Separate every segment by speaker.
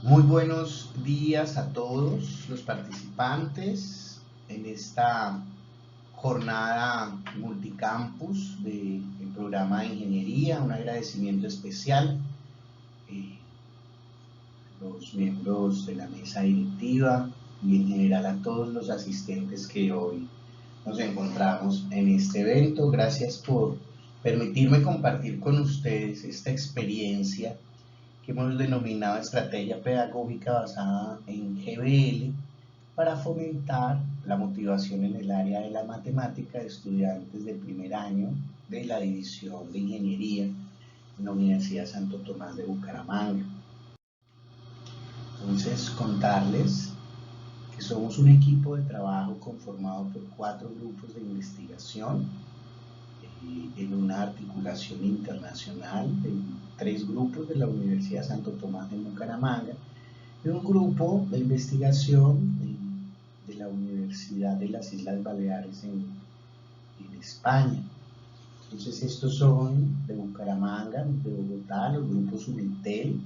Speaker 1: Muy buenos días a todos los participantes en esta jornada multicampus del programa de ingeniería. Un agradecimiento especial a los miembros de la mesa directiva y en general a todos los asistentes que hoy nos encontramos en este evento. Gracias por permitirme compartir con ustedes esta experiencia que hemos denominado estrategia pedagógica basada en GBL para fomentar la motivación en el área de la matemática de estudiantes del primer año de la división de ingeniería en la Universidad Santo Tomás de Bucaramanga. Entonces, contarles que somos un equipo de trabajo conformado por 4 grupos de investigación en una articulación internacional de 3 grupos de la Universidad Santo Tomás de Bucaramanga y un grupo de investigación de la Universidad de las Islas Baleares en España. Entonces estos son de Bucaramanga, de Bogotá, los grupos Unitel,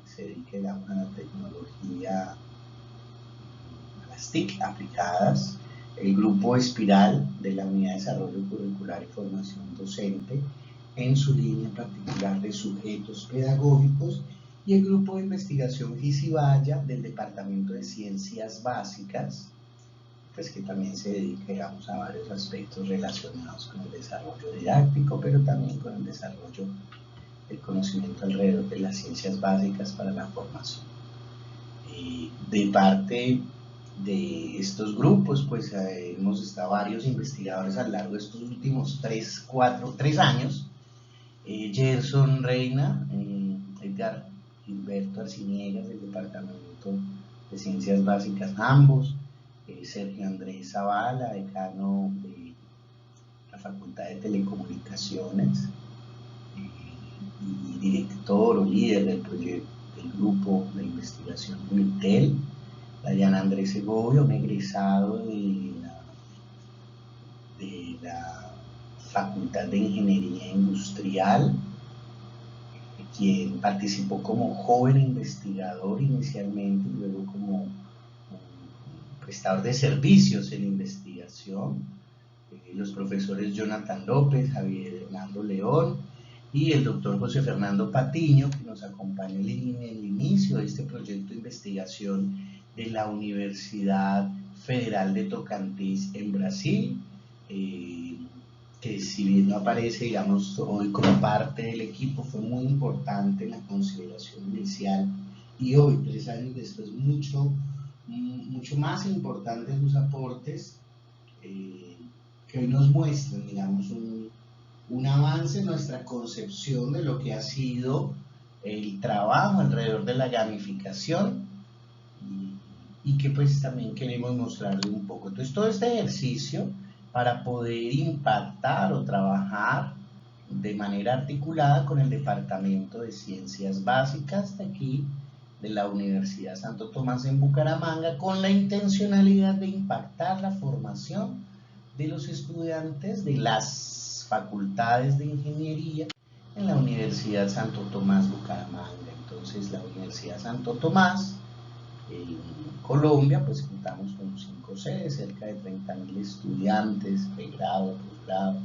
Speaker 1: que se dedican a la tecnología, a las TIC aplicadas, el grupo Espiral de la Unidad de Desarrollo Curricular y Formación Docente en su línea particular de sujetos pedagógicos, y el grupo de investigación Gisibaya del Departamento de Ciencias Básicas, pues que también se dedica, digamos, a varios aspectos relacionados con el desarrollo didáctico, pero también con el desarrollo del conocimiento alrededor de las ciencias básicas para la formación. De parte de estos grupos, pues hemos estado varios investigadores a lo largo de estos últimos 3 años. Gerson Reina, Edgar Gilberto Arciniegas del Departamento de Ciencias Básicas, ambos, Sergio Andrés Zavala, decano de la Facultad de Telecomunicaciones y director o líder del proyecto del grupo de investigación Unitel, Diana Andrés Segovia, un egresado de la Facultad de Ingeniería Industrial, quien participó como joven investigador inicialmente y luego como prestador de servicios en investigación. Los profesores Jonathan López, Javier Hernando León y el doctor José Fernando Patiño, que nos acompañó en el inicio de este proyecto de investigación de la Universidad Federal de Tocantins en Brasil, que si bien no aparece, digamos, hoy como parte del equipo, fue muy importante en la consideración inicial, y hoy, 3 años después, mucho más importantes sus aportes, que hoy nos muestran, digamos, un avance en nuestra concepción de lo que ha sido el trabajo alrededor de la gamificación, y que pues también queremos mostrarle un poco. Entonces todo este ejercicio para poder impactar o trabajar de manera articulada con el Departamento de Ciencias Básicas de aquí, de la Universidad Santo Tomás en Bucaramanga, con la intencionalidad de impactar la formación de los estudiantes de las facultades de ingeniería en la Universidad Santo Tomás Bucaramanga. Entonces la Universidad Santo Tomás en Colombia, pues contamos con 5 sedes, cerca de 30.000 estudiantes, pregrado, posgrado,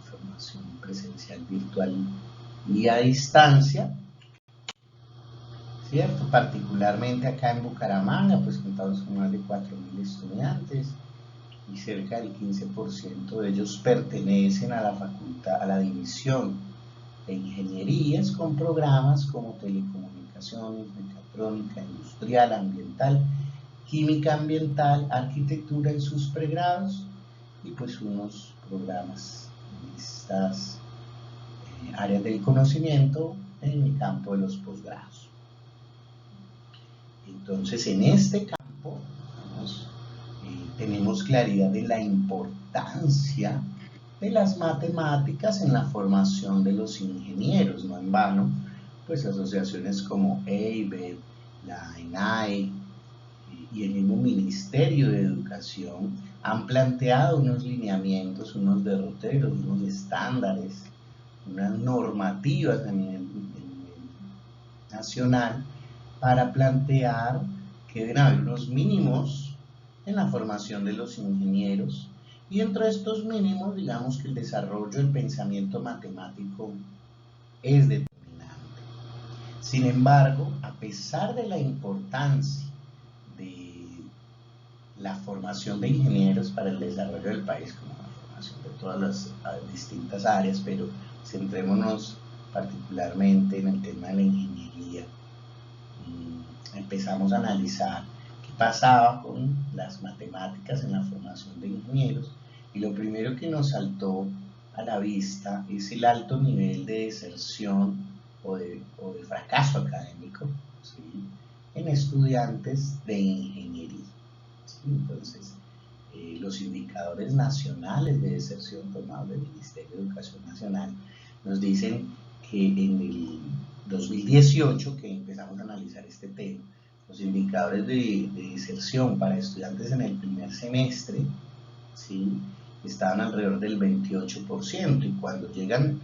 Speaker 1: formación presencial, virtual y a distancia, ¿cierto? Particularmente acá en Bucaramanga, pues contamos con más de 4.000 estudiantes y cerca del 15% de ellos pertenecen a la facultad, a la división de ingenierías con programas como telecomunicaciones, mecatrónica, industrial, ambiental, química ambiental, arquitectura en sus pregrados y pues unos programas en estas áreas del conocimiento en el campo de los posgrados. Entonces en este campo tenemos claridad de la importancia de las matemáticas en la formación de los ingenieros. No en vano, pues asociaciones como EIBED, la ENAE y el mismo Ministerio de Educación han planteado unos lineamientos, unos derroteros, unos estándares, unas normativas a nivel nacional para plantear que deben haber unos mínimos en la formación de los ingenieros, y dentro de estos mínimos, digamos que el desarrollo del pensamiento matemático es determinante. Sin embargo, a pesar de la importancia de la formación de ingenieros para el desarrollo del país, como la formación de todas las distintas áreas, pero centrémonos particularmente en el tema de la ingeniería, empezamos a analizar qué pasaba con las matemáticas en la formación de ingenieros, y lo primero que nos saltó a la vista es el alto nivel de deserción o de fracaso académico, ¿sí?, en estudiantes de ingeniería, ¿sí? Entonces, los indicadores nacionales de deserción tomados del Ministerio de Educación Nacional nos dicen que en el 2018, que empezamos a analizar este tema, los indicadores de deserción para estudiantes en el primer semestre, ¿sí?, estaban alrededor del 28%, y cuando llegan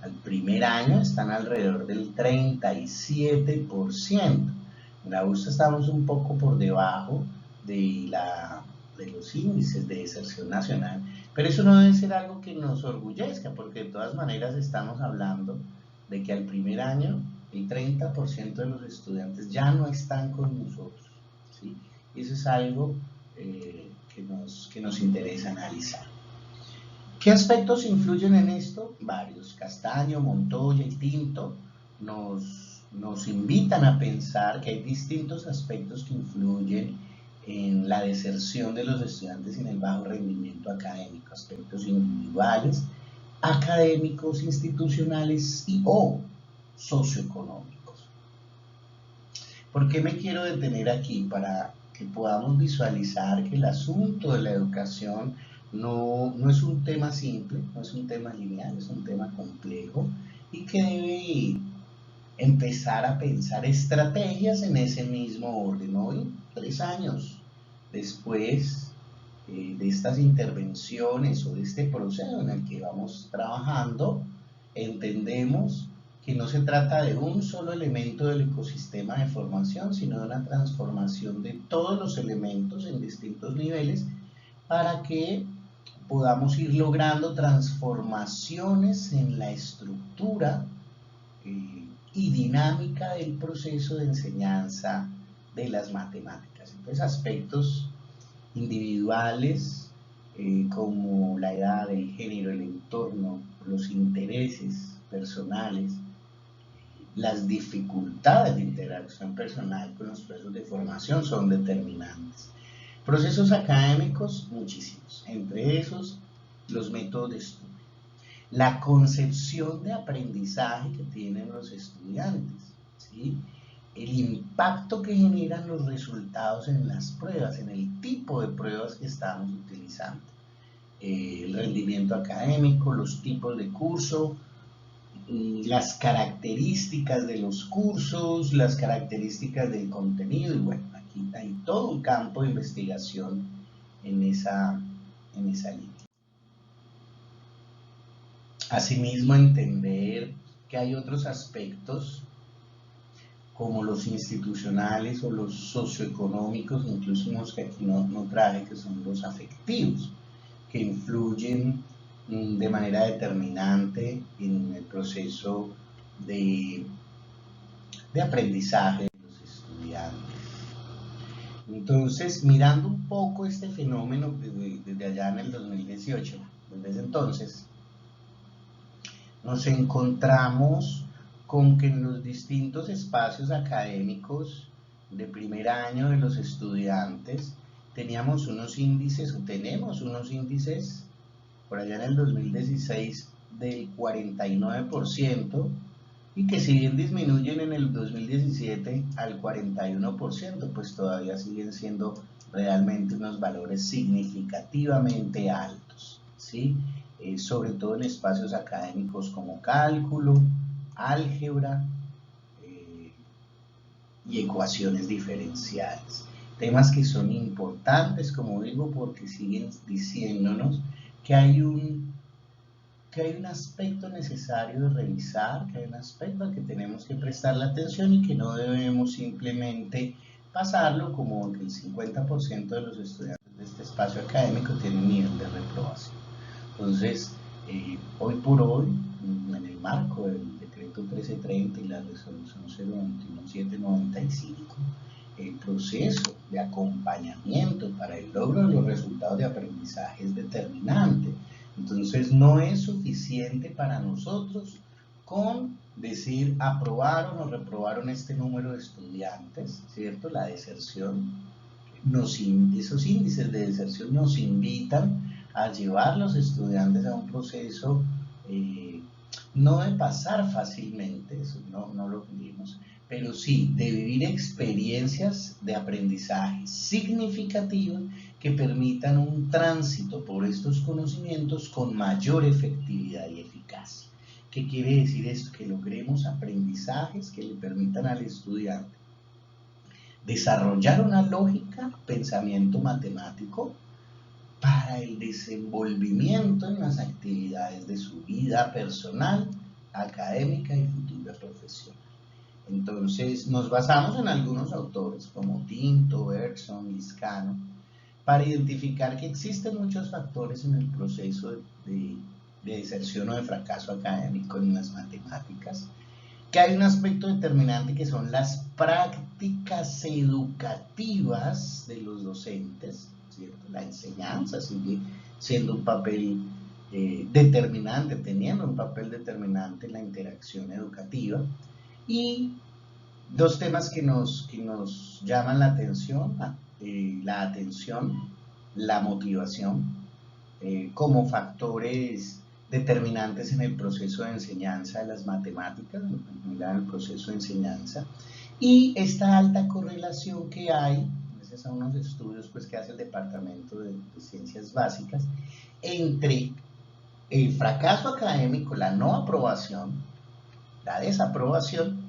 Speaker 1: al primer año están alrededor del 37%. En la USA estamos un poco por debajo de los índices de deserción nacional, pero eso no debe ser algo que nos orgullezca, porque de todas maneras estamos hablando de que al primer año el 30% de los estudiantes ya no están con nosotros, ¿sí? Y eso es algo que nos interesa analizar. ¿Qué aspectos influyen en esto? Varios. Castaño, Montoya y Tinto nos invitan a pensar que hay distintos aspectos que influyen en la deserción de los estudiantes y en el bajo rendimiento académico, aspectos individuales, académicos, institucionales y o socioeconómicos. ¿Por qué me quiero detener aquí? Para que podamos visualizar que el asunto de la educación no es un tema simple, no es un tema lineal, es un tema complejo, y que debe empezar a pensar estrategias en ese mismo orden. Hoy, 3 años después de estas intervenciones o de este proceso en el que vamos trabajando, entendemos que no se trata de un solo elemento del ecosistema de formación, sino de una transformación de todos los elementos en distintos niveles para que podamos ir logrando transformaciones en la estructura y dinámica del proceso de enseñanza de las matemáticas. Entonces, aspectos individuales como la edad, el género, el entorno, los intereses personales, las dificultades de interacción personal con los procesos de formación son determinantes. Procesos académicos, muchísimos, entre esos los métodos de estudio, la concepción de aprendizaje que tienen los estudiantes, ¿sí?, el impacto que generan los resultados en las pruebas, en el tipo de pruebas que estamos utilizando, el rendimiento académico, los tipos de curso, las características de los cursos, las características del contenido, y bueno, aquí hay todo un campo de investigación en esa línea. Asimismo, entender que hay otros aspectos como los institucionales o los socioeconómicos, incluso unos que aquí no traje, que son los afectivos, que influyen de manera determinante en el proceso de aprendizaje de los estudiantes. Entonces, mirando un poco este fenómeno desde allá en el 2018, desde entonces, nos encontramos con que en los distintos espacios académicos de primer año de los estudiantes teníamos unos índices, o tenemos unos índices, por allá en el 2016 del 49%, y que si bien disminuyen en el 2017 al 41%, pues todavía siguen siendo realmente unos valores significativamente altos, ¿sí? Sobre todo en espacios académicos como cálculo, álgebra y ecuaciones diferenciales. Temas que son importantes, como digo, porque siguen diciéndonos que hay un que hay un aspecto necesario de revisar, que hay un aspecto al que tenemos que prestarle atención y que no debemos simplemente pasarlo como que el 50% de los estudiantes de este espacio académico tienen nivel de reprobación. Entonces, hoy por hoy, en el marco del decreto 1330 y la resolución 021-795, el proceso de acompañamiento para el logro de los resultados de aprendizaje es determinante. Entonces no es suficiente para nosotros con decir aprobaron o reprobaron este número de estudiantes, ¿cierto? La deserción, esos índices de deserción nos invitan a llevar a los estudiantes a un proceso no de pasar fácilmente, eso no lo vimos, pero sí de vivir experiencias de aprendizaje significativas que permitan un tránsito por estos conocimientos con mayor efectividad y eficacia. ¿Qué quiere decir esto? Que logremos aprendizajes que le permitan al estudiante desarrollar una lógica, pensamiento matemático, para el desenvolvimiento en las actividades de su vida personal, académica y futura profesional. Entonces, nos basamos en algunos autores como Tinto, Bergson, Liscano, para identificar que existen muchos factores en el proceso de deserción o de fracaso académico en las matemáticas, que hay un aspecto determinante que son las prácticas educativas de los docentes, ¿cierto? La enseñanza sigue siendo un papel determinante, teniendo un papel determinante en la interacción educativa, y dos temas que nos llaman la atención, la motivación, como factores determinantes en el proceso de enseñanza de las matemáticas, en general el proceso de enseñanza, y esta alta correlación que hay, esos son unos estudios pues, que hace el Departamento de Ciencias Básicas, entre el fracaso académico, la no aprobación, la desaprobación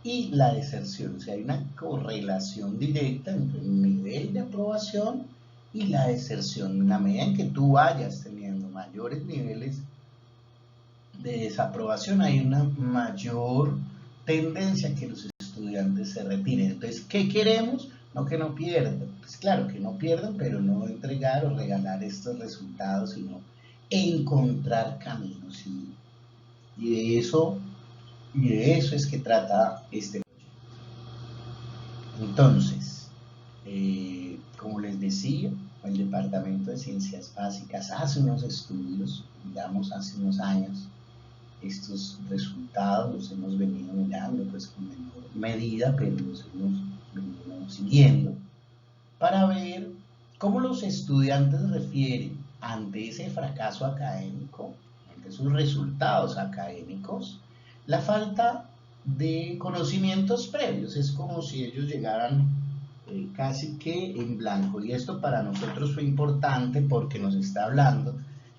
Speaker 1: y la deserción. O sea, hay una correlación directa entre el nivel de aprobación y la deserción. En la medida en que tú vayas teniendo mayores niveles de desaprobación, hay una mayor tendencia a que los estudiantes se retiren. Entonces, ¿qué queremos? No que no pierdan. Pues claro, que no pierdan, pero no entregar o regalar estos resultados, sino encontrar caminos. Y de eso es que trata este proyecto. Entonces, como les decía, el Departamento de Ciencias Básicas hace unos estudios, digamos hace unos años, estos resultados los hemos venido mirando pues con menor medida, pero los hemos venido siguiendo para ver cómo los estudiantes refieren ante ese fracaso académico, ante sus resultados académicos, la falta de conocimientos previos. Es como si ellos llegaran casi que en blanco, y esto para nosotros fue importante porque nos está hablando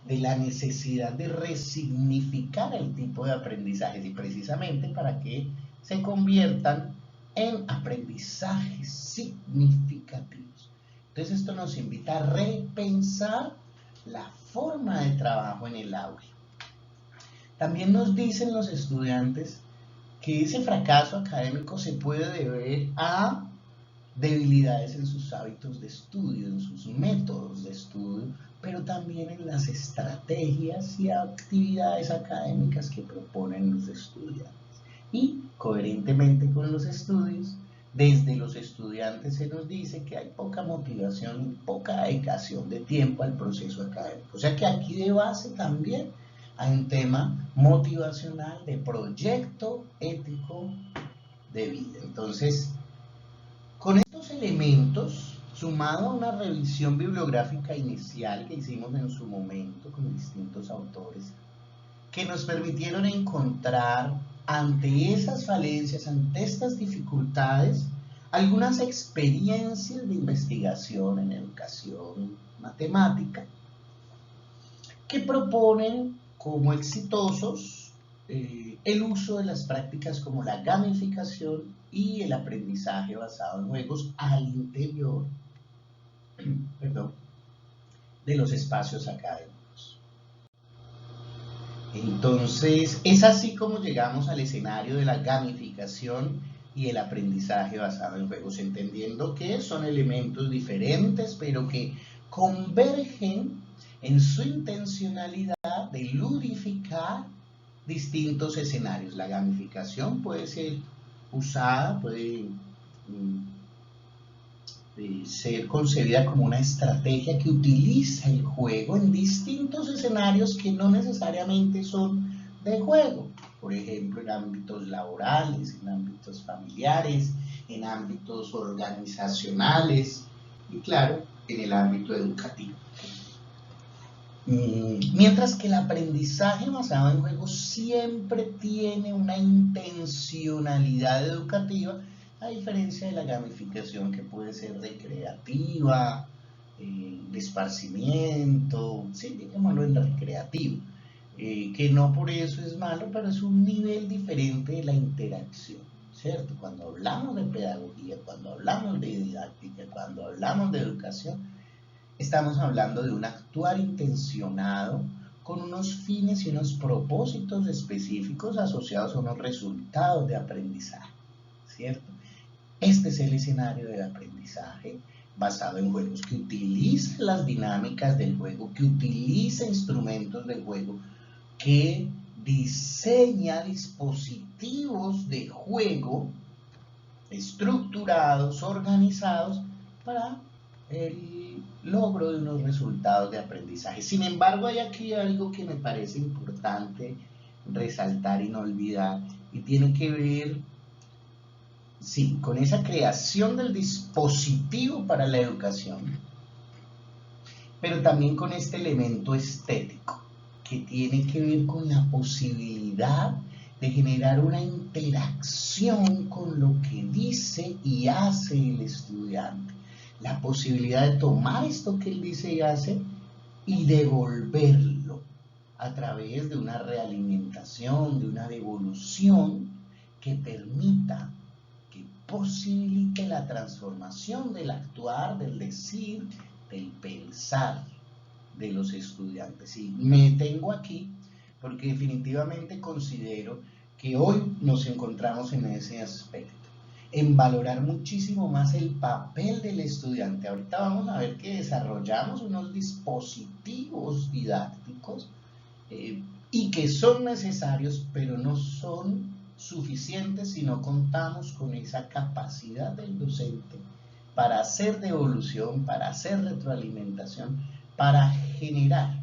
Speaker 1: de la necesidad de resignificar el tipo de aprendizajes, y precisamente para que se conviertan en aprendizajes significativos. Entonces esto nos invita a repensar la forma de trabajo en el aula. También nos dicen los estudiantes que ese fracaso académico se puede deber a debilidades en sus hábitos de estudio, en sus métodos de estudio, pero también en las estrategias y actividades académicas que proponen los estudiantes. Y coherentemente con los estudios, desde los estudiantes se nos dice que hay poca motivación y poca dedicación de tiempo al proceso académico. O sea que aquí de base también hay un tema motivacional de proyecto ético de vida. Entonces, con estos elementos, sumado a una revisión bibliográfica inicial que hicimos en su momento con distintos autores, que nos permitieron encontrar ante esas falencias, ante estas dificultades, algunas experiencias de investigación en educación matemática que proponen como exitosos el uso de las prácticas como la gamificación y el aprendizaje basado en juegos al interior de los espacios académicos. Entonces, es así como llegamos al escenario de la gamificación y el aprendizaje basado en juegos, entendiendo que son elementos diferentes, pero que convergen en su intencionalidad de ludificar distintos escenarios. La gamificación puede ser usada, puede ser concebida como una estrategia que utiliza el juego en distintos escenarios que no necesariamente son de juego. Por ejemplo, en ámbitos laborales, en ámbitos familiares, en ámbitos organizacionales y, claro, en el ámbito educativo. Mientras que el aprendizaje basado en juegos siempre tiene una intencionalidad educativa, a diferencia de la gamificación, que puede ser recreativa, de esparcimiento, sí, digámoslo en recreativo, que no por eso es malo, pero es un nivel diferente de la interacción, ¿cierto? Cuando hablamos de pedagogía, cuando hablamos de didáctica, cuando hablamos de educación, estamos hablando de un actuar intencionado con unos fines y unos propósitos específicos asociados a unos resultados de aprendizaje, ¿cierto? Este es el escenario del aprendizaje basado en juegos, que utiliza las dinámicas del juego, que utiliza instrumentos del juego, que diseña dispositivos de juego estructurados, organizados para el logro de unos resultados de aprendizaje. Sin embargo, hay aquí algo que me parece importante resaltar y no olvidar, y tiene que ver, sí, con esa creación del dispositivo para la educación, pero también con este elemento estético, que tiene que ver con la posibilidad de generar una interacción con lo que dice y hace el estudiante. La posibilidad de tomar esto que él dice y hace y devolverlo a través de una realimentación, de una devolución que permita, que posibilite la transformación del actuar, del decir, del pensar de los estudiantes. Y me detengo aquí porque definitivamente considero que hoy nos encontramos en ese aspecto, en valorar muchísimo más el papel del estudiante. Ahorita vamos a ver que desarrollamos unos dispositivos didácticos y que son necesarios, pero no son suficientes si no contamos con esa capacidad del docente para hacer devolución, para hacer retroalimentación, para generar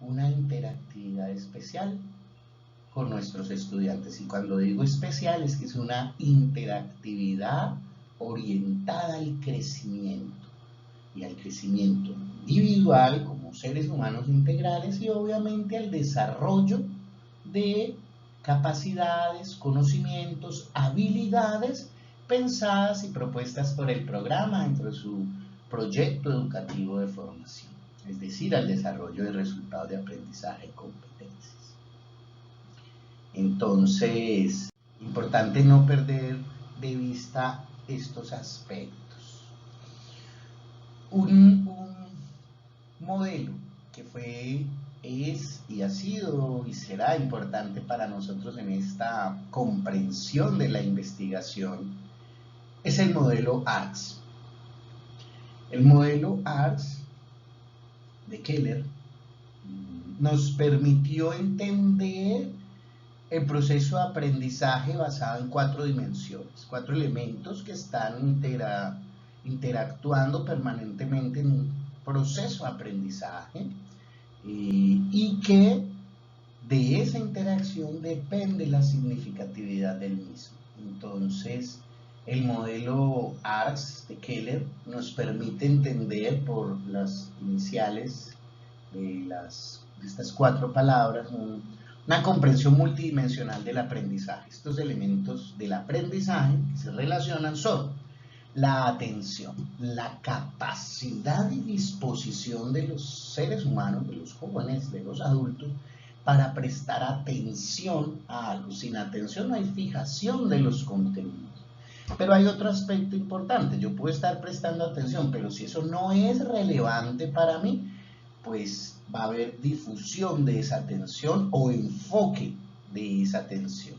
Speaker 1: una interactividad especial con nuestros estudiantes. Y cuando digo especial es que es una interactividad orientada al crecimiento, y al crecimiento individual como seres humanos integrales, y obviamente al desarrollo de capacidades, conocimientos, habilidades pensadas y propuestas por el programa dentro de su proyecto educativo de formación, es decir, al desarrollo de resultados de aprendizaje y competencias. Entonces, importante no perder de vista estos aspectos. Un modelo que fue, es y ha sido y será importante para nosotros en esta comprensión de la investigación es el modelo ARCS. El modelo ARCS de Keller nos permitió entender el proceso de aprendizaje basado en 4 dimensiones, 4 elementos que están interactuando permanentemente en un proceso de aprendizaje y que de esa interacción depende la significatividad del mismo. Entonces, el modelo ARCS de Keller nos permite entender por las iniciales de estas 4 palabras una comprensión multidimensional del aprendizaje. Estos elementos del aprendizaje que se relacionan son la atención, la capacidad y disposición de los seres humanos, de los jóvenes, de los adultos, para prestar atención a algo. Sin atención no hay fijación de los contenidos. Pero hay otro aspecto importante, yo puedo estar prestando atención, pero si eso no es relevante para mí, pues va a haber difusión de esa atención o enfoque de esa atención.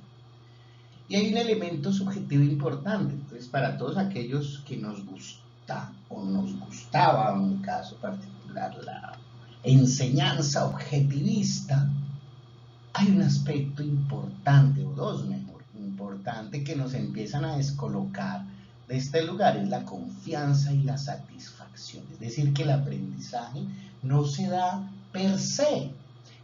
Speaker 1: Y hay un elemento subjetivo importante. Entonces, para todos aquellos que nos gusta o nos gustaba, en un caso particular, la enseñanza objetivista, hay un aspecto importante, o dos mejor, importante, que nos empiezan a descolocar de este lugar, es la confianza y la satisfacción. Es decir, que el aprendizaje no se da per se.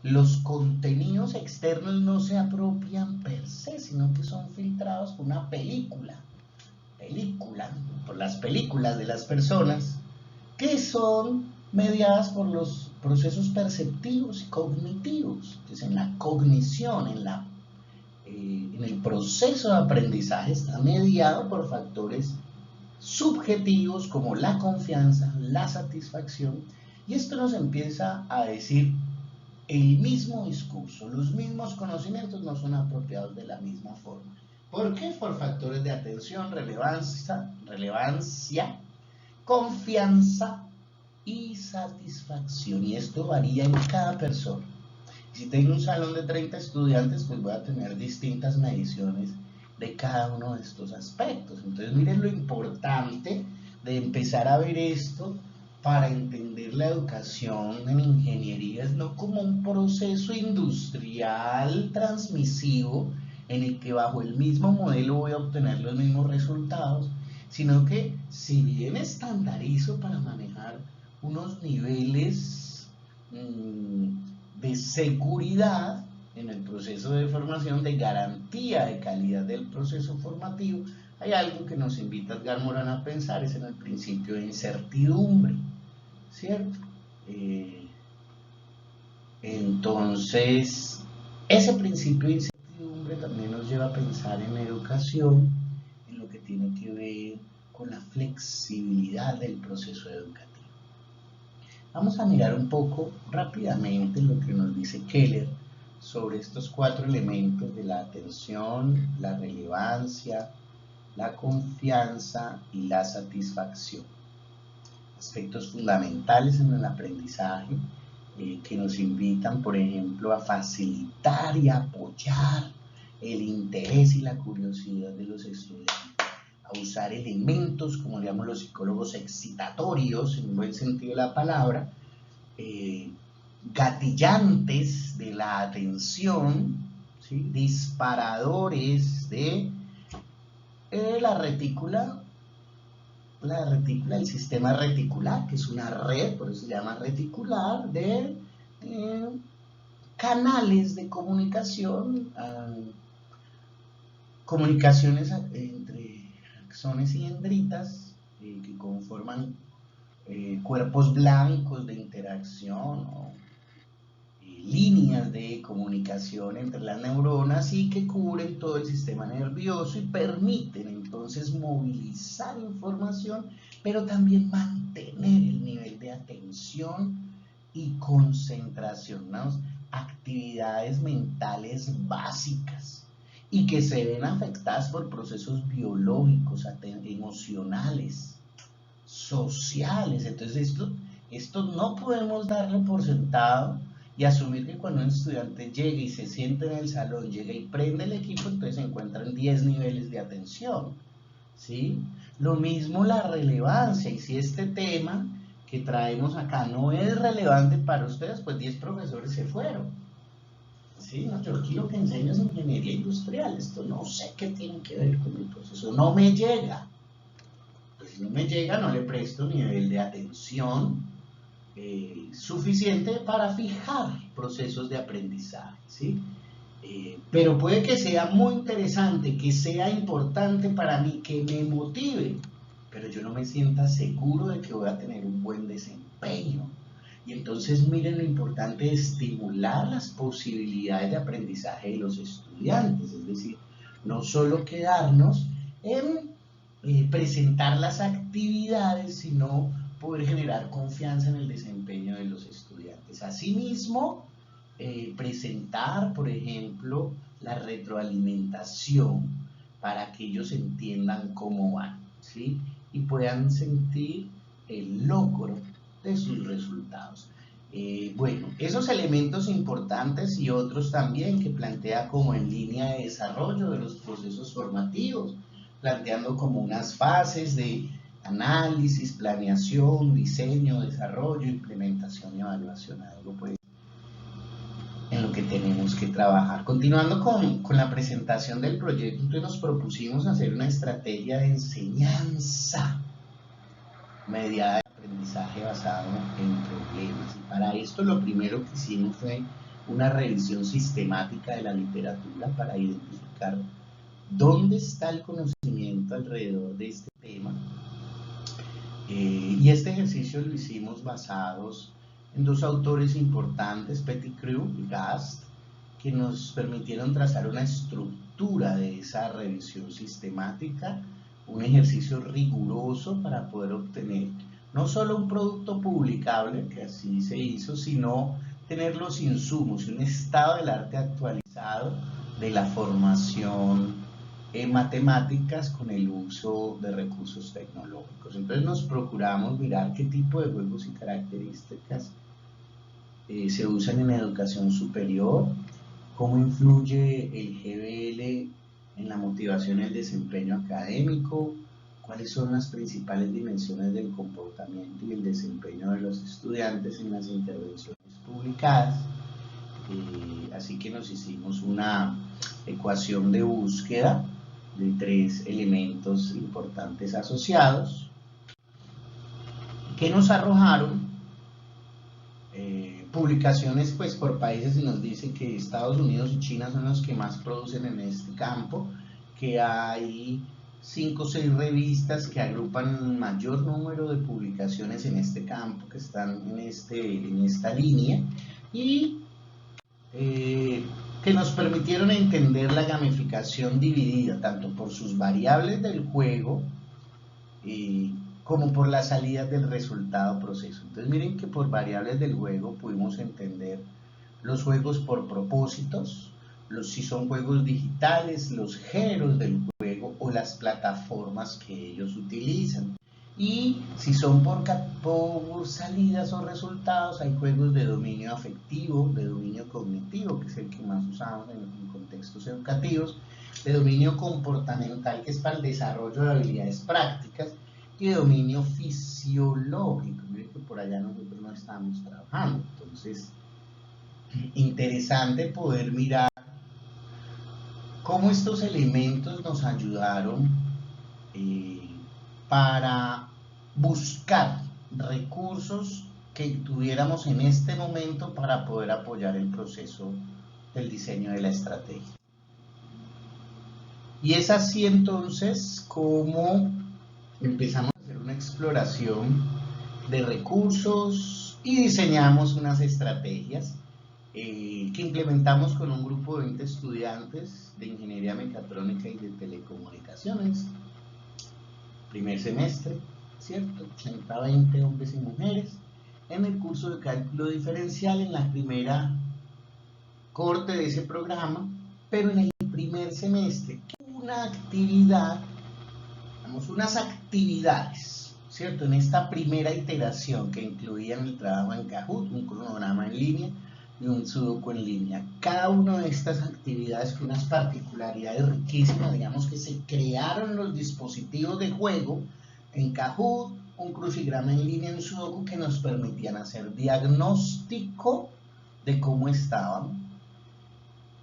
Speaker 1: Los contenidos externos no se apropian per se, sino que son filtrados por una película, por las películas de las personas, que son mediadas por los procesos perceptivos y cognitivos. Entonces, en la cognición, en el proceso de aprendizaje está mediado por factores subjetivos como la confianza, la satisfacción, y esto nos empieza a decir el mismo discurso, los mismos conocimientos no son apropiados de la misma forma. ¿Por qué? Por factores de atención, relevancia, confianza y satisfacción, y esto varía en cada persona. Si tengo un salón de 30 estudiantes, pues voy a tener distintas mediciones de cada uno de estos aspectos. Entonces miren lo importante de empezar a ver esto para entender la educación en ingeniería, no como un proceso industrial transmisivo en el que bajo el mismo modelo voy a obtener los mismos resultados, sino que si bien estandarizo para manejar unos niveles de seguridad en el proceso de formación, de garantía de calidad del proceso formativo, hay algo que nos invita Edgar Morán a pensar, es en el principio de incertidumbre, ¿cierto? Entonces, ese principio de incertidumbre también nos lleva a pensar en educación, en lo que tiene que ver con la flexibilidad del proceso educativo. Vamos a mirar un poco rápidamente lo que nos dice Keller sobre estos 4 elementos de la atención, la relevancia, la confianza y la satisfacción. Aspectos fundamentales en el aprendizaje que nos invitan, por ejemplo, a facilitar y apoyar el interés y la curiosidad de los estudiantes, a usar elementos, como llamamos los psicólogos, excitatorios, en un buen sentido de la palabra, gatillantes de la atención, ¿sí? Disparadores de la retícula, el sistema reticular, que es una red, por eso se llama reticular, de canales de comunicación, comunicaciones entre axones y dendritas que conforman cuerpos blancos de interacción o líneas de comunicación entre las neuronas y que cubren todo el sistema nervioso y permiten entonces movilizar información, pero también mantener el nivel de atención y concentración, ¿no? Actividades mentales básicas y que se ven afectadas por procesos biológicos, emocionales, sociales. Entonces esto no podemos darle por sentado y asumir que cuando un estudiante llegue y se siente en el salón, llega y prende el equipo, entonces se encuentran 10 niveles de atención, ¿sí? Lo mismo la relevancia, y si este tema que traemos acá no es relevante para ustedes, pues 10 profesores se fueron, ¿sí? No, yo aquí lo que enseño es ingeniería industrial, esto no sé qué tiene que ver con el proceso, no me llega. Pues si no me llega, no le presto nivel de atención suficiente para fijar procesos de aprendizaje, ¿sí? Pero puede que sea muy interesante, que sea importante para mí, que me motive, pero yo no me sienta seguro de que voy a tener un buen desempeño. Y entonces miren lo importante de estimular las posibilidades de aprendizaje de los estudiantes, es decir, no solo quedarnos en presentar las actividades, sino poder generar confianza en el desempeño de los estudiantes. Asimismo, presentar, por ejemplo, la retroalimentación para que ellos entiendan cómo van, ¿sí? Y puedan sentir el logro de sus resultados. Bueno, esos elementos importantes y otros también que plantea como en línea de desarrollo de los procesos formativos, planteando como unas fases de análisis, planeación, diseño, desarrollo, implementación y evaluación, algo pues en lo que tenemos que trabajar. Continuando con la presentación del proyecto, entonces nos propusimos hacer una estrategia de enseñanza mediada de aprendizaje basado en problemas. Y para esto lo primero que hicimos fue una revisión sistemática de la literatura para identificar dónde está el conocimiento alrededor de este tema. Y este ejercicio lo hicimos basados en dos autores importantes, Pettigrew y Gast, que nos permitieron trazar una estructura de esa revisión sistemática, un ejercicio riguroso para poder obtener no solo un producto publicable, que así se hizo, sino tener los insumos y un estado del arte actualizado de la formación en matemáticas con el uso de recursos tecnológicos. Entonces nos procuramos mirar qué tipo de juegos y características se usan en educación superior, cómo influye el GBL en la motivación y el desempeño académico, cuáles son las principales dimensiones del comportamiento y el desempeño de los estudiantes en las intervenciones publicadas. Así que nos hicimos una ecuación de búsqueda de 3 elementos importantes asociados que nos arrojaron publicaciones pues por países y nos dice que Estados Unidos y China son los que más producen en este campo, que hay 5 o 6 revistas que agrupan mayor número de publicaciones en este campo, que están en esta línea, y que nos permitieron entender la gamificación dividida tanto por sus variables del juego como por las salidas del resultado proceso. Entonces miren que por variables del juego pudimos entender los juegos por propósitos, si son juegos digitales, los géneros del juego o las plataformas que ellos utilizan. Y si son por salidas o resultados, hay juegos de dominio afectivo, de dominio cognitivo, que es el que más usamos en contextos educativos, de dominio comportamental, que es para el desarrollo de habilidades prácticas, y de dominio fisiológico, miren que por allá nosotros no estamos trabajando. Entonces, interesante poder mirar cómo estos elementos nos ayudaron para buscar recursos que tuviéramos en este momento para poder apoyar el proceso del diseño de la estrategia. Y es así entonces como empezamos a hacer una exploración de recursos y diseñamos unas estrategias que implementamos con un grupo de 20 estudiantes de ingeniería mecatrónica y de telecomunicaciones. Primer semestre, ¿cierto? 80-20 hombres y mujeres en el curso de cálculo diferencial en la primera corte de ese programa, pero en el primer semestre una actividad, unas actividades, ¿cierto? En esta primera iteración que incluían el trabajo en Kahoot, un cronograma en línea y un sudoku en línea. Cada una de estas actividades con unas particularidades riquísimas, digamos que se crearon los dispositivos de juego en Kahoot, un crucigrama en línea en sudoku que nos permitían hacer diagnóstico de cómo estaban,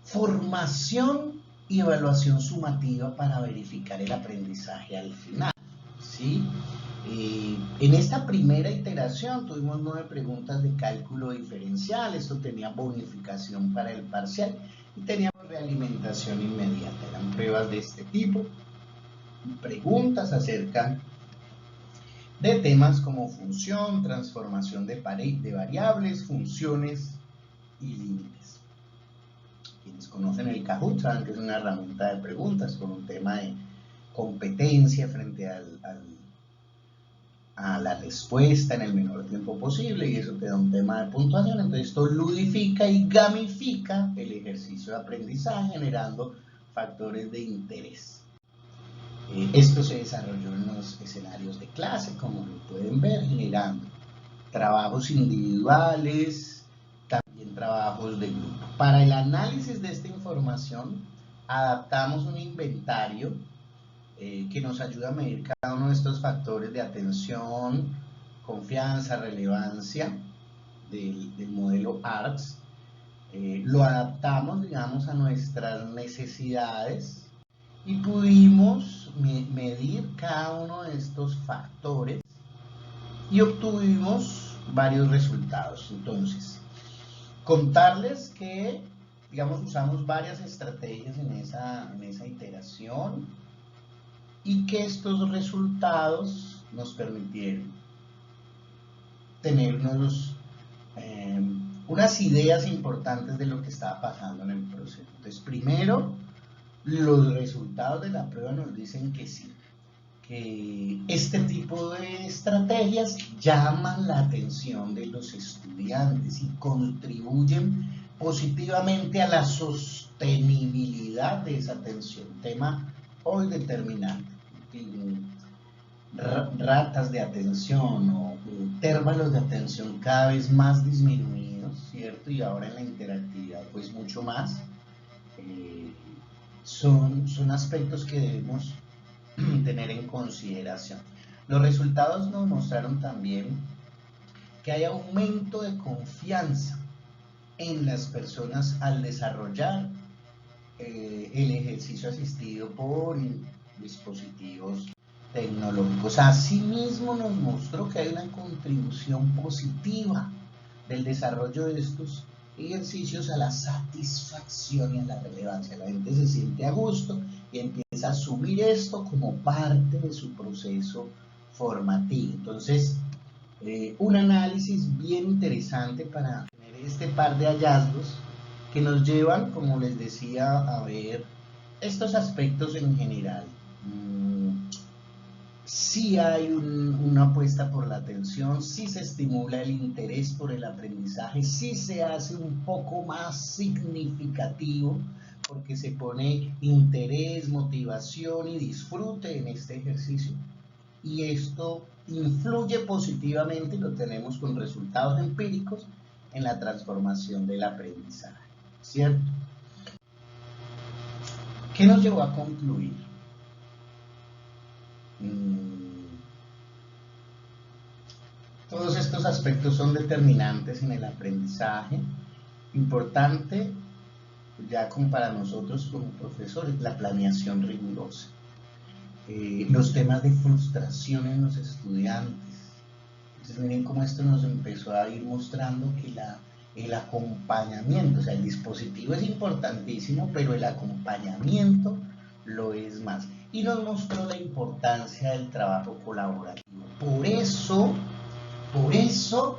Speaker 1: formación y evaluación sumativa para verificar el aprendizaje al final, ¿sí? En esta primera iteración tuvimos 9 preguntas de cálculo diferencial, esto tenía bonificación para el parcial y teníamos realimentación inmediata, eran pruebas de este tipo, preguntas acerca de temas como función, transformación de variables, funciones y límites. Quienes conocen el Kahoot saben que es una herramienta de preguntas con un tema de competencia frente a la respuesta en el menor tiempo posible, y eso te da un tema de puntuación. Entonces esto ludifica y gamifica el ejercicio de aprendizaje generando factores de interés. Esto se desarrolló en los escenarios de clase, como lo pueden ver, generando trabajos individuales, también trabajos de grupo. Para el análisis de esta información, adaptamos un inventario que nos ayuda a medir cada uno de estos factores de atención, confianza, relevancia del modelo ARCS. Lo adaptamos, digamos, a nuestras necesidades y pudimos medir cada uno de estos factores y obtuvimos varios resultados. Entonces, contarles que, digamos, usamos varias estrategias en esa iteración y que estos resultados nos permitieron tener unas ideas importantes de lo que estaba pasando en el proceso. Entonces, primero, los resultados de la prueba nos dicen que sí, que este tipo de estrategias llaman la atención de los estudiantes y contribuyen positivamente a la sostenibilidad de esa atención, tema hoy determinante. Ratas de atención o intervalos de atención cada vez más disminuidos, ¿cierto? Y ahora en la interactividad pues mucho más. Son aspectos que debemos tener en consideración. Los resultados nos mostraron también que hay aumento de confianza en las personas al desarrollar el ejercicio asistido por dispositivos tecnológicos. Asimismo nos mostró que hay una contribución positiva del desarrollo de estos ejercicios a la satisfacción y a la relevancia. La gente se siente a gusto y empieza a asumir esto como parte de su proceso formativo. Entonces, un análisis bien interesante para tener este par de hallazgos que nos llevan, como les decía, a ver estos aspectos en general. Sí hay una apuesta por la atención, sí se estimula el interés por el aprendizaje, sí se hace un poco más significativo porque se pone interés, motivación y disfrute en este ejercicio. Y esto influye positivamente, y lo tenemos con resultados empíricos, en la transformación del aprendizaje, ¿cierto? ¿Qué nos llevó a concluir? Todos estos aspectos son determinantes en el aprendizaje. Importante, ya como para nosotros como profesores, la planeación rigurosa. Los temas de frustración en los estudiantes. Entonces miren cómo esto nos empezó a ir mostrando que el acompañamiento, o sea, el dispositivo es importantísimo, pero el acompañamiento lo es más. Y nos mostró la importancia del trabajo colaborativo. Por eso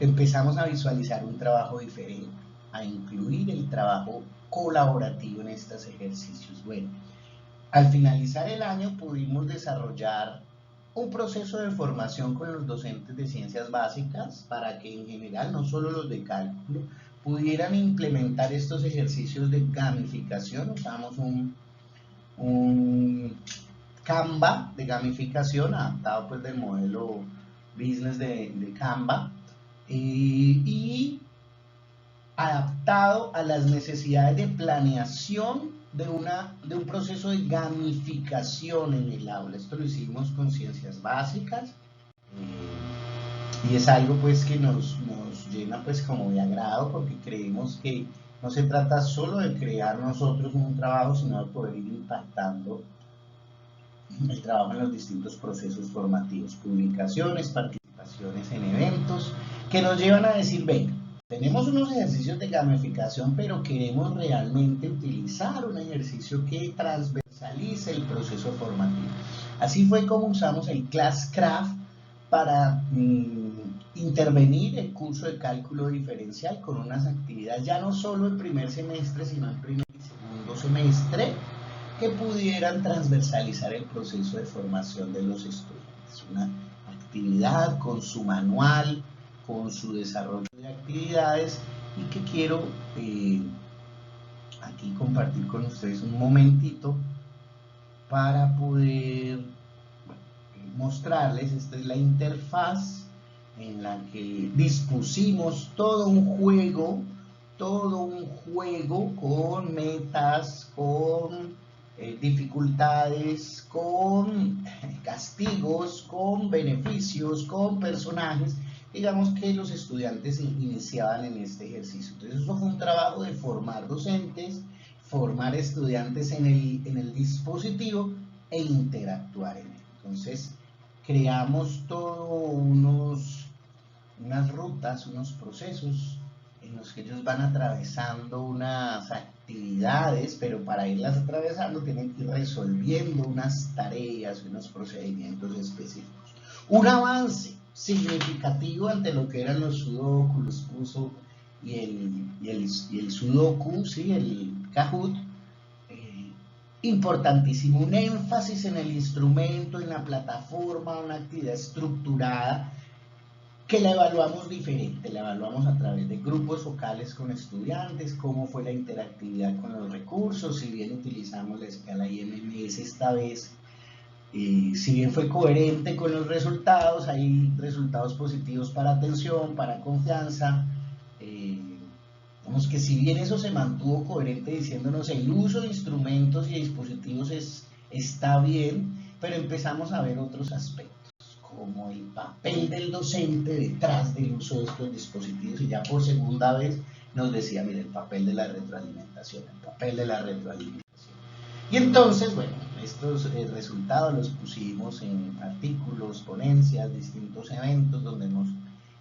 Speaker 1: empezamos a visualizar un trabajo diferente, a incluir el trabajo colaborativo en estos ejercicios. Bueno, al finalizar el año pudimos desarrollar un proceso de formación con los docentes de ciencias básicas para que en general, no solo los de cálculo, pudieran implementar estos ejercicios de gamificación. Usamos un Canva de gamificación adaptado pues del modelo business de Canva y adaptado a las necesidades de planeación de un proceso de gamificación en el aula. Esto lo hicimos con ciencias básicas y es algo pues que nos llena pues como de agrado, porque creemos que no se trata solo de crear nosotros un trabajo, sino de poder ir impactando el trabajo en los distintos procesos formativos, publicaciones, participaciones en eventos, que nos llevan a decir, venga, tenemos unos ejercicios de gamificación, pero queremos realmente utilizar un ejercicio que transversalice el proceso formativo. Así fue como usamos el Classcraft para intervenir el curso de cálculo diferencial con unas actividades ya no solo en primer semestre, sino en primer y segundo semestre, que pudieran transversalizar el proceso de formación de los estudiantes. Una actividad con su manual, con su desarrollo de actividades, y que quiero aquí compartir con ustedes un momentito para poder mostrarles. Esta es la interfaz en la que dispusimos todo un juego con metas, con dificultades, con castigos, con beneficios, con personajes, digamos que los estudiantes iniciaban en este ejercicio. Entonces eso fue un trabajo de formar docentes, formar estudiantes en el dispositivo e interactuar en él. Entonces creamos todos unas rutas, unos procesos en los que ellos van atravesando unas actividades, pero para irlas atravesando tienen que ir resolviendo unas tareas, unos procedimientos específicos. Un avance significativo ante lo que eran los sudoku, los puzzle y el sudoku, ¿sí? El Kahoot, importantísimo, un énfasis en el instrumento, en la plataforma, una actividad estructurada que la evaluamos diferente, la evaluamos a través de grupos focales con estudiantes, cómo fue la interactividad con los recursos, si bien utilizamos la escala IMMS esta vez, si bien fue coherente con los resultados, hay resultados positivos para atención, para confianza, vemos que si bien eso se mantuvo coherente diciéndonos el uso de instrumentos y dispositivos está bien, pero empezamos a ver otros aspectos, como el papel del docente detrás del uso de estos dispositivos, y ya por segunda vez nos decía, mire, el papel de la retroalimentación, el papel de la retroalimentación. Y entonces, bueno, estos resultados los pusimos en artículos, ponencias, distintos eventos donde hemos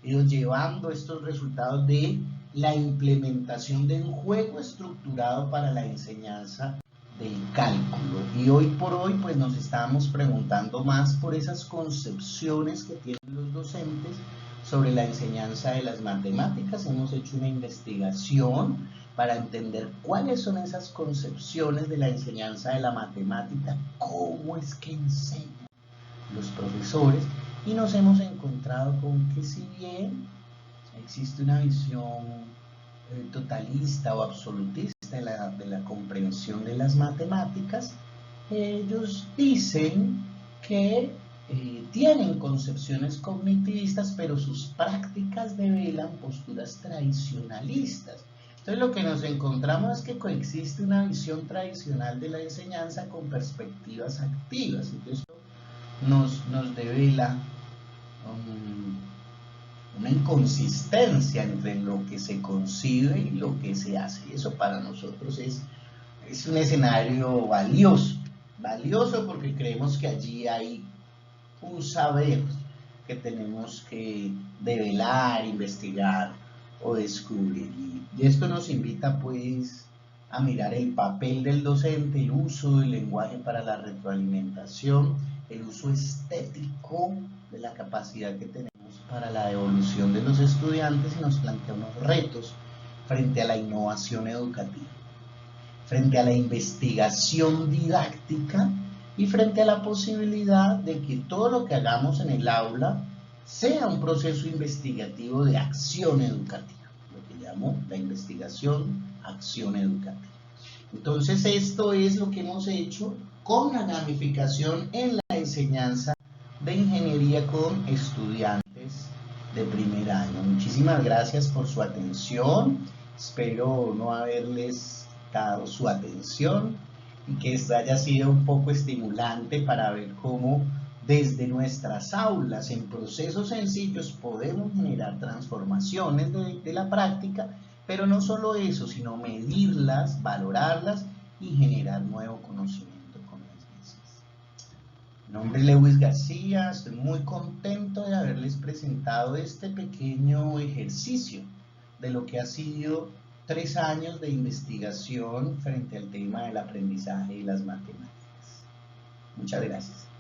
Speaker 1: ido llevando estos resultados de la implementación de un juego estructurado para la enseñanza del cálculo. Y hoy por hoy pues nos estábamos preguntando más por esas concepciones que tienen los docentes sobre la enseñanza de las matemáticas. Hemos hecho una investigación para entender cuáles son esas concepciones de la enseñanza de la matemática, cómo es que enseñan los profesores, y nos hemos encontrado con que si bien existe una visión totalista o absolutista de la comprensión de las matemáticas, ellos dicen que tienen concepciones cognitivistas, pero sus prácticas develan posturas tradicionalistas. Entonces lo que nos encontramos es que coexiste una visión tradicional de la enseñanza con perspectivas activas. Entonces esto nos devela una inconsistencia entre lo que se concibe y lo que se hace. Y eso para nosotros es un escenario valioso porque creemos que allí hay un saber que tenemos que develar, investigar o descubrir. Y esto nos invita pues a mirar el papel del docente, el uso del lenguaje para la retroalimentación, el uso estético de la capacidad que tenemos para la evolución de los estudiantes, y nos plantea unos retos frente a la innovación educativa, frente a la investigación didáctica y frente a la posibilidad de que todo lo que hagamos en el aula sea un proceso investigativo de acción educativa, lo que llamo la investigación, acción educativa. Entonces esto es lo que hemos hecho con la gamificación en la enseñanza de ingeniería con estudiantes de primer año. Muchísimas gracias por su atención, espero no haberles dado su atención y que esto haya sido un poco estimulante para ver cómo desde nuestras aulas en procesos sencillos podemos generar transformaciones de la práctica, pero no solo eso, sino medirlas, valorarlas y generar nuevo conocimiento con las mismas. Mi nombre es Lewis García, estoy muy contento de haberles presentado este pequeño ejercicio de lo que ha sido 3 años de investigación frente al tema del aprendizaje y las matemáticas. Muchas gracias.